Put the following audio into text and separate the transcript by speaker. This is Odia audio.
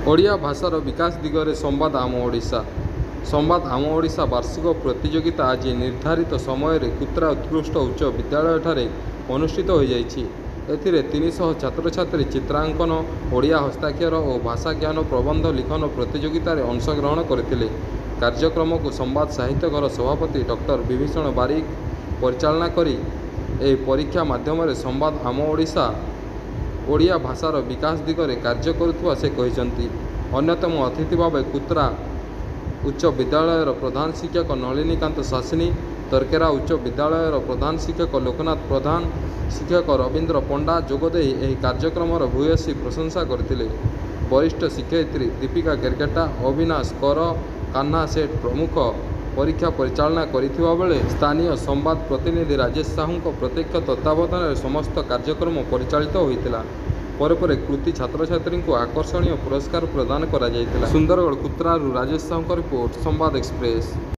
Speaker 1: ଓଡ଼ିଆ ଭାଷାର ବିକାଶ ଦିଗରେ ସମ୍ବାଦ ଆମ ଓଡ଼ିଶା। ସମ୍ବାଦ ଆମ ଓଡ଼ିଶା ବାର୍ଷିକ ପ୍ରତିଯୋଗିତା ଆଜି ନିର୍ଦ୍ଧାରିତ ସମୟରେ କୁତ୍ରା ଉତ୍କୃଷ୍ଟ ଉଚ୍ଚ ବିଦ୍ୟାଳୟଠାରେ ଅନୁଷ୍ଠିତ ହୋଇଯାଇଛି। ଏଥିରେ 300 ଛାତ୍ରଛାତ୍ରୀ ଚିତ୍ରାଙ୍କନ, ଓଡ଼ିଆ ହସ୍ତାକ୍ଷର ଓ ଭାଷାଜ୍ଞାନ ପ୍ରବନ୍ଧ ଲିଖନ ପ୍ରତିଯୋଗିତାରେ ଅଂଶଗ୍ରହଣ କରିଥିଲେ। କାର୍ଯ୍ୟକ୍ରମକୁ ସମ୍ବାଦ ସାହିତ୍ୟଘର ସଭାପତି ଡକ୍ଟର ବିଭୀଷଣ ବାରିକ ପରିଚାଳନା କରି ଏହି ପରୀକ୍ଷା ମାଧ୍ୟମରେ ସମ୍ବାଦ ଆମ ଓଡ଼ିଶା ଓଡ଼ିଆ ଭାଷାର ବିକାଶ ଦିଗରେ କାର୍ଯ୍ୟ କରୁଥିବା ସେ କହିଛନ୍ତି। ଅନ୍ୟତମ ଅତିଥି ଭାବେ କୁତ୍ରା ଉଚ୍ଚ ବିଦ୍ୟାଳୟର ପ୍ରଧାନ ଶିକ୍ଷକ ନଳିନୀକାନ୍ତ ଶାସିନୀ, ତର୍କେରା ଉଚ୍ଚ ବିଦ୍ୟାଳୟର ପ୍ରଧାନ ଶିକ୍ଷକ ଲୋକନାଥ ପ୍ରଧାନ, ଶିକ୍ଷକ ରବୀନ୍ଦ୍ର ପଣ୍ଡା ଯୋଗଦେଇ ଏହି କାର୍ଯ୍ୟକ୍ରମର ଭୂୟସୀ ପ୍ରଶଂସା କରିଥିଲେ। ବରିଷ୍ଠ ଶିକ୍ଷୟିତ୍ରୀ ଦୀପିକା କେରକେଟା, ଅବିନାଶ କର, କାହ୍ନା ସେଠ ପ୍ରମୁଖ ପରୀକ୍ଷା ପରିଚାଳନା କରିଥିବା ବେଳେ ସ୍ଥାନୀୟ ସମ୍ବାଦ ପ୍ରତିନିଧି ରାଜେଶ ସାହୁଙ୍କ ପ୍ରତ୍ୟକ୍ଷ ତତ୍ତ୍ୱାବଧାନରେ ସମସ୍ତ କାର୍ଯ୍ୟକ୍ରମ ପରିଚାଳିତ ହୋଇଥିଲା। ପରେ କୃତି ଛାତ୍ରଛାତ୍ରୀଙ୍କୁ ଆକର୍ଷଣୀୟ ପୁରସ୍କାର ପ୍ରଦାନ କରାଯାଇଥିଲା। ସୁନ୍ଦରଗଡ଼ କୁତ୍ରାରୁ ରାଜେଶ ସାହୁଙ୍କ ରିପୋର୍ଟ, ସମ୍ବାଦ ଏକ୍ସପ୍ରେସ।